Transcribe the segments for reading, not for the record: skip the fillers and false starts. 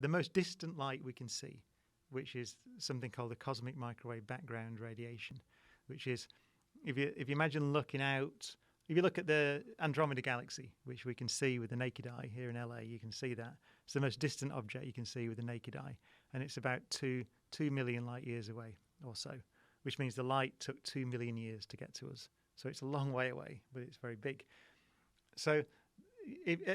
The most distant light we can see, which is something called the cosmic microwave background radiation, which is, if you imagine looking out, if you look at the Andromeda Galaxy, which we can see with the naked eye here in LA, you can see that. It's the most distant object you can see with the naked eye, and it's about 2 million light years away or so, which means the light took 2 million years to get to us. So it's a long way away, but it's very big. So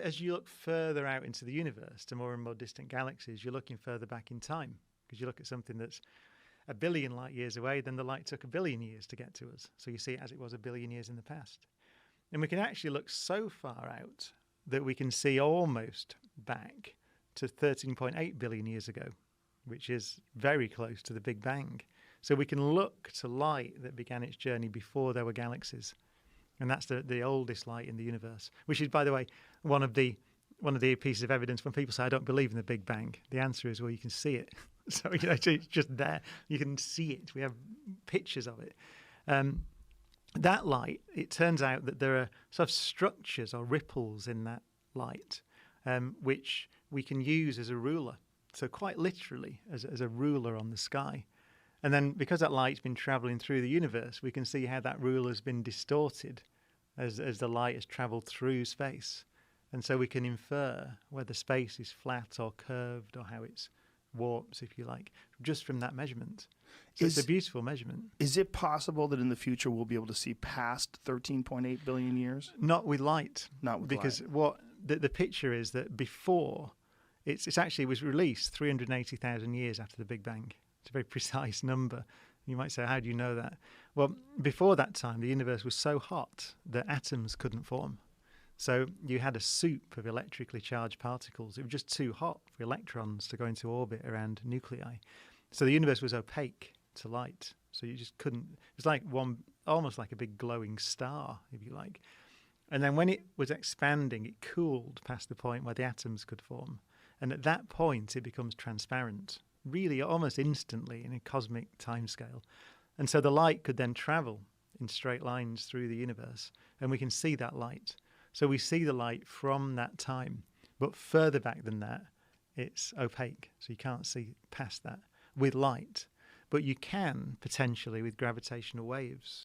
as you look further out into the universe to more and more distant galaxies, you're looking further back in time, because you look at something that's 1 billion light years away, then the light took 1 billion years to get to us. So you see it as it was 1 billion years in the past. And we can actually look so far out that we can see almost back to 13.8 billion years ago, which is very close to the Big Bang. So we can look to light that began its journey before there were galaxies. And that's the oldest light in the universe, which is, by the way, one of the pieces of evidence when people say, I don't believe in the Big Bang. The answer is, well, you can see it. So it's just there. You can see it. We have pictures of it. That light, it turns out that there are sort of structures or ripples in that light, which we can use as a ruler. So quite literally as a ruler on the sky. And then because that light's been traveling through the universe, we can see how that ruler's been distorted as the light has traveled through space. And so we can infer whether space is flat or curved or how it's warps, if you like, just from that measurement. So it's a beautiful measurement. Is it possible that in the future we'll be able to see past 13.8 billion years? Not with light. Not with because light. What the picture is that before, it actually was released 380,000 years after the Big Bang. It's a very precise number. You might say, how do you know that? Well, before that time, the universe was so hot that atoms couldn't form. So you had a soup of electrically charged particles. It was just too hot for electrons to go into orbit around nuclei. So the universe was opaque to light. So you just couldn't. It was like almost like a big glowing star, if you like. And then when it was expanding, it cooled past the point where the atoms could form. And at that point, it becomes transparent, really almost instantly in a cosmic timescale. And so the light could then travel in straight lines through the universe, and we can see that light. So we see the light from that time, but further back than that, it's opaque. So you can't see past that with light. But you can potentially with gravitational waves.